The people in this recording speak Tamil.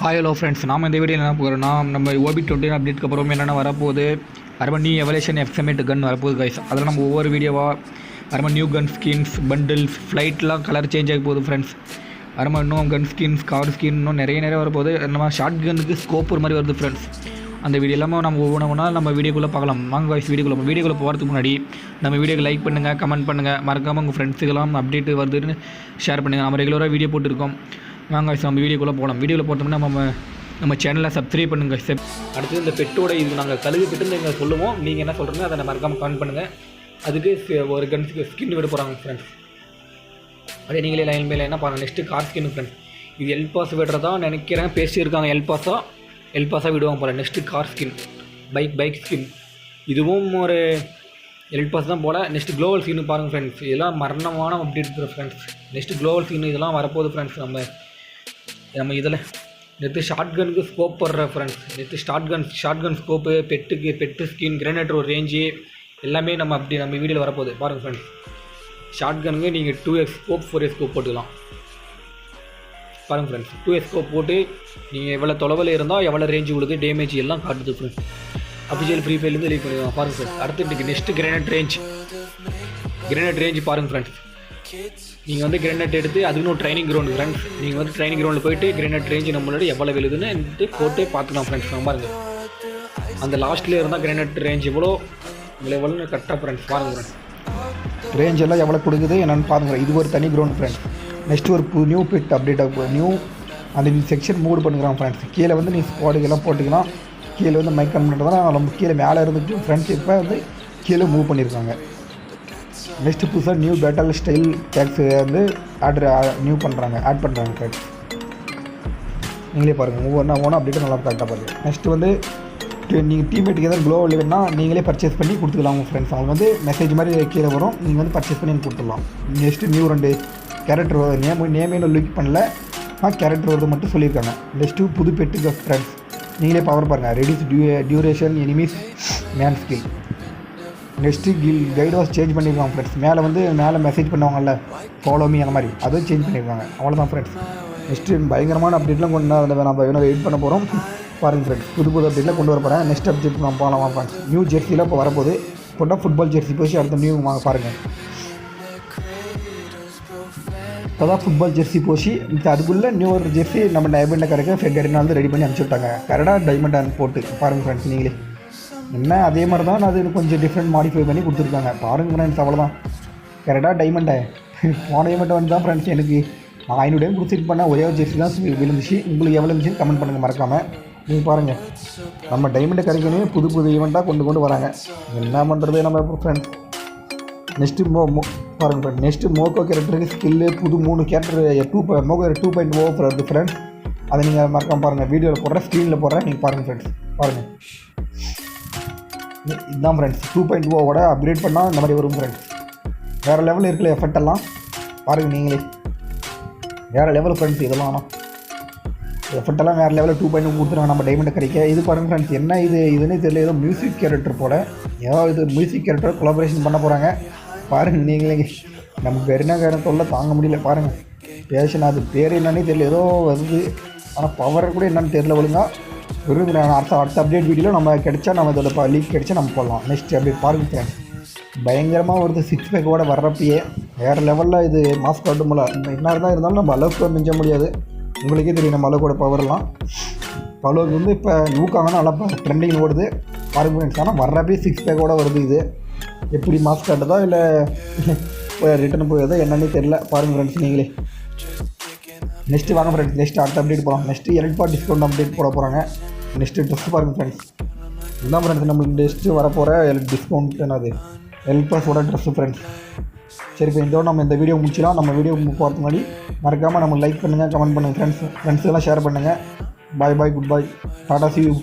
ஹாய் ஹலோ ஃப்ரெண்ட்ஸ், நாம் இந்த வீடியோவில் என்ன போகிறோம்னா நம்ம OB21 அப்டேட்க்கு அப்புறம் என்னென்ன வரப்போகுது, அப்புறம் நியூ எவல்யூஷன் எஃப்எம்எட் கன் வரப்போகுது கைஸ். அதில் நம்ம ஒவ்வொரு வீடியோவாக அப்புறமா நியூ கன் ஸ்கின்ஸ், பண்டில்ஸ், ஃப்ளைட்லாம் கலர் சேஞ்ச் ஆகி போகுது ஃப்ரெண்ட்ஸ். அப்புறமா இன்னும் கன் ஸ்கின்ஸ், கார் ஸ்கின் இன்னும் நிறைய வரப்போகுது. நம்ம ஷார்ட் கன்னுக்கு ஸ்கோப் ஒரு மாதிரி வருது ஃப்ரெண்ட்ஸ். அந்த வீடியோ எல்லாமே நம்ம ஒவ்வொன்றா நம்ம வீடியோக்குள்ளே பார்க்கலாம். வாங்க கைஸ், வீடியோக்குள்ளே போகிறதுக்கு முன்னாடி நம்ம வீடியோக்கு லைக் பண்ணுங்கள், கமெண்ட் பண்ணுங்கள், மறக்காமல் உங்கள் ஃப்ரெண்ட்ஸுக்கெல்லாம் அப்டேட் வருதுன்னு ஷேர் பண்ணுங்கள். நம்ம ரெகுலராக வீடியோ போட்டுருக்கோம். வாங்க நம்ம வீடியோக்குள்ளே போகலாம். வீடியோவில் போட்டோம்னா நம்ம சேனலை சப்ஸ்கிரைப் பண்ணுங்கள். அடுத்து இந்த பெட்டோட இது நாங்கள் கழுகு பெட்டுன்னு எங்கள் சொல்லுவோம். நீங்கள் என்ன சொல்கிறீங்க அதை மறக்காமல் கமெண்ட் பண்ணுங்கள். அதுக்கு ஒரு கன்ஸுக்கு ஸ்கின் விட போகிறாங்க ஃப்ரெண்ட்ஸ். அதே நீங்களே லைன் மேலே என்ன பாருங்கள். Next car skin friends. இது எல்பாஸ் விடுறதா நினைக்கிறேன், பேசியிருக்காங்க. எல்பாஸாக விடுவாங்க போல். Next car skin, bike skin, இதுவும் ஒரு எல்பாஸ் தான் போல். நெக்ஸ்ட்டு குளோவல் ஸ்கின்னு பாருங்கள் ஃப்ரெண்ட்ஸ். இதெல்லாம் மரணமான update friends. Next gloo wall skin இதெல்லாம் வரப்போகுது ஃப்ரெண்ட்ஸ். நம்ம இதில் நெக்ஸ்ட்டு ஷார்ட் கனுக்கு ஸ்கோப் போடுற friends. Next shotgun scope, pet skin, கிரேனேட்டர் ஒரு ரேஞ்சு எல்லாமே நம்ம வீடியோவில் வரப்போகுது பாருங்கள் ஃப்ரெண்ட்ஸ். ஷார்ட் கனுக்கு நீங்கள் 2x ஸ்கோப் 4x ஸ்கோப் போட்டுக்கலாம் பாருங்கள் ஃப்ரெண்ட்ஸ். 2x ஸ்கோப் போட்டு நீங்கள் எவ்வளோ தொலைவில் இருந்தால் எவ்வளோ ரேஞ்சு கொடுத்து டேமேஜ் எல்லாம் காட்டுது ஃப்ரெண்ட்ஸ். அஃபிஷியல் ஃப்ரீ ஃபயர்லேருந்து லீவ் பண்ணிடுவாங்க பாருங்கள் ஃப்ரெண்ட்ஸ். அடுத்து நெக்ஸ்ட்டு கிரேனேட் ரேஞ்ச் பாருங்கள் ஃப்ரெண்ட்ஸ். நீங்கள் கிரேனேட் எடுத்து அதுக்குன்னு ஒரு ட்ரைனிங் கிரவுண்டு ஃப்ரெண்ட்ஸ். நீங்கள் ட்ரைனிங் கிரவுண்டில் போய்ட்டு கிரேனேட் ரேஞ்சு நம்மளோட எவ்வளோ விழுதுன்னு போட்டு பார்த்துக்கலாம் ஃப்ரெண்ட்ஸ். நம்ம பாருங்கள் அந்த லாஸ்ட்லேயே இருந்தால் கிரேனேட் ரேஞ்ச் எவ்வளோ கரெக்டாக ஃப்ரெண்ட்ஸ் பாருங்கள் ஃப்ரெண்ட்ஸ். ரேஞ்ச் எல்லாம் எவ்வளோ கொடுக்குது என்னென்னு பாருங்கள். இது ஒரு தனி கிரவுண்ட் ஃப்ரெண்ட்ஸ். நெக்ஸ்ட்டு ஒரு நியூ பெட் அப்டேட் ஆகும். நியூ அந்த செக்ஷன் மூவ் பண்ணுறான் ஃப்ரெண்ட்ஸ். கீழே நீ ஸ்குவாடுக்கெல்லாம் போட்டுக்கலாம். கீழே மைக் கன்வெர்ட் தான் நம்ம கீழே மேலே இருந்துட்டு ஃப்ரெண்ட்ஸ் இப்போ கீழே மூவ் பண்ணியிருக்காங்க. நெக்ஸ்ட்டு புதுசாக new battle style tags add பண்ணுறாங்க ஃப்ரெண்ட்ஸ். நீங்களே பாருங்கள். ஒவ்வொன்றா அப்டேட்டு நல்லா கரெக்டாக பாருங்கள். நெக்ஸ்ட்டு நீங்கள் டீம்மேட்டுக்கு எதாவது க்ளோவல் வேணுன்னா நீங்களே பர்ச்சேஸ் பண்ணி கொடுத்துக்கலாம் உங்கள் ஃப்ரெண்ட்ஸ். அவங்க மெசேஜ் மாதிரி கீழே வரும். நீங்கள் பர்ச்சேஸ் பண்ணி கொடுத்துடலாம். நெக்ஸ்ட்டு நியூ 2 கேரக்டர் வருது. நேமே லுக் பண்ணல, கேரக்டர் வருது மட்டும் சொல்லியிருக்காங்க. நெக்ஸ்ட்டு புது பெட்டுக்கு ஃப்ரெண்ட்ஸ். நீங்களே பவர் பாருங்கள். Reduce duration enemies man skill. Next guide was change பண்ணியிருக்காங்க ஃப்ரெண்ட்ஸ். மேலே மெசேஜ் பண்ணுவாங்கல்ல, ஃபாலோ மீ அந்த மாதிரி, அதுவும் சேஞ்ச் பண்ணியிருக்காங்க. அவ்வளோதான் ஃப்ரெண்ட்ஸ். நெக்ஸ்ட்டு பயங்கரமான அப்டேட்லாம் கொண்டு அதில் நம்ம வெயிட் பண்ண போகிறோம் பாருங்கள் ஃப்ரெண்ட்ஸ். புது அப்டேட்லாம் கொண்டு வர போகிறேன். நெக்ஸ்ட் அப்டேட் நம்ம போகலாம் ஃப்ரெண்ட்ஸ். நியூ ஜெர்சியில் இப்போ வரப்போகுது. கொண்டா ஃபுட்பால் ஜெர்சி போச்சு. அடுத்த நியூ வாங்க பாருங்கள். இப்போ தான் ஃபுட்பால் ஜெர்சி போச்சு. அதுக்குள்ளே நியூ ஒரு ஜெர்சி நம்ம டைமண்டில் கிடைக்க ஃபெடரினால் ரெடி பண்ணி அனுப்பிச்சி விட்டாங்க. கரெக்டாக டைமண்ட் போட்டு பாருங்கள் ஃப்ரெண்ட்ஸ். நீங்களே என்ன அதே மாதிரி தான் அது கொஞ்சம் டிஃப்ரெண்ட் மாடிஃபை பண்ணி கொடுத்துருக்காங்க பாருங்கள் ஃப்ரெண்ட்ஸ். அவ்வளோதான் கரெக்டாக டைமண்டை போன டைமண்ட் தான் ஃப்ரெண்ட்ஸ். எனக்கு 500 டைம் கொடுத்துட்டு பண்ணால் ஒரே ஒரு ஜெர்சி தான் விழுந்துச்சு. உங்களுக்கு எவ்வளோ இருந்துச்சுன்னு கமெண்ட் பண்ணுங்கள் மறக்காமல். நீங்கள் பாருங்கள் நம்ம டைமண்டை கிடைக்கணும் புது ஈவெண்ட்டாக கொண்டு வராங்க. என்ன பண்ணுறது நம்ம ஃப்ரெண்ட்ஸ். நெக்ஸ்ட்டு பாருங்கள் ஃப்ரெண்ட். நெக்ஸ்ட்டு மோக்கோ கேரக்டருக்கு ஸ்கில்லு புது 3 கேரக்டர் மோக்கோ 2.0 வருது ஃப்ரெண்ட்ஸ். அதை நீங்கள் மறக்காமல் பாருங்கள். வீடியோவில் போடுறேன், ஸ்க்ரீனில் போடுறேன், நீங்கள் பாருங்கள் ஃப்ரெண்ட்ஸ். பாருங்கள் இதுதான் ஃப்ரெண்ட்ஸ். 2.0 அப்கிரேட் பண்ணால் இந்த மாதிரி வரும் ஃப்ரெண்ட்ஸ். வேறு லெவலில் இருக்கிற எஃபெக்டெல்லாம் பாருங்கள். நீங்களே வேறு லெவல் ஃப்ரெண்ட்ஸ். இதெல்லாம் ஆனால் எஃபெக்டெல்லாம் வேறு லெவலில் 2.0 கொடுத்துருவாங்க நம்ம டைமண்டை கிடைக்க. இது பாருங்கள் ஃப்ரெண்ட்ஸ். என்ன இதுன்னே தெரியல. ஏதோ மியூசிக் கேரக்டர் போல். இது மியூசிக் கேரக்டர் கொலாபரேஷன் பண்ண போகிறாங்க பாருங்கள். நீங்களே நமக்கு பெருனா தொல்லை தாங்க முடியல பாருங்கள். பேஷன் அது பேர் என்னன்னே தெரியல. ஏதோ வருது ஆனால் பவர் கூட என்னென்னு தெரியல ஒழுங்கா. அடுத்த அப்டேட் வீடியோவில் நம்ம கிடைச்சா நம்ம இதோட லீக் கிடைச்சா நம்ம போடலாம். நெக்ஸ்ட் அப்டேட் பாருங்கள் ஃப்ரெண்ட்ஸ். பயங்கரமாக வருது. 6 பேக்கோட வர்றப்பயே வேறு லெவலில் இது மாஸ்க் காட்டும் போல. என்ன தான் இருந்தாலும் நம்ம அளவுக்கு மிஞ்ச முடியாது. உங்களுக்கே தெரியும் நம்ம அளவுக்கோட பவர்லாம். அளவுக்கு இப்போ ஊக்காங்கன்னா நல்லா ட்ரெண்டிங் ஓடுது பாருங்கள் ஃப்ரெண்ட்ஸ். ஆனால் வர்றப்பயே 6 பேக்கோட வருது. இது எப்படி மாஸ்க் காட்டுதா இல்லை ரிட்டர்ன் போயதோ என்னன்னே தெரியல பாருங்கள் ஃப்ரெண்ட்ஸ். நீங்களே நெக்ஸ்ட்டு வாங்க ஃப்ரெண்ட்ஸ். நெக்ஸ்ட் அடுத்த அப்டேட் போகலாம். நெக்ஸ்ட்டு எலக்ட்ரானிக் டிஸ்கவுண்ட் அப்டேட் போட போகிறாங்க. நெக்ஸ்ட்டு ட்ரெஸ் பாருங்கள் ஃப்ரெண்ட்ஸ். இதுதான் ஃப்ரெண்ட்ஸ் நம்மளுக்கு நெக்ஸ்ட்டு வரப்போகிற டிஸ்கவுண்ட் என்னது எலக்ட்ராஸோட ட்ரெஸ்ஸு ஃப்ரெண்ட்ஸ். சரி இப்போ இதோட நம்ம இந்த வீடியோ முடிச்சிடலாம். நம்ம வீடியோ போகிறதுக்கு முன்னாடி மறக்காமல் நம்ம லைக் பண்ணுங்கள், கமெண்ட் பண்ணுங்கள் ஃப்ரெண்ட்ஸுக்கெல்லாம் ஷேர் பண்ணுங்கள். Bye good bye, tata, see you.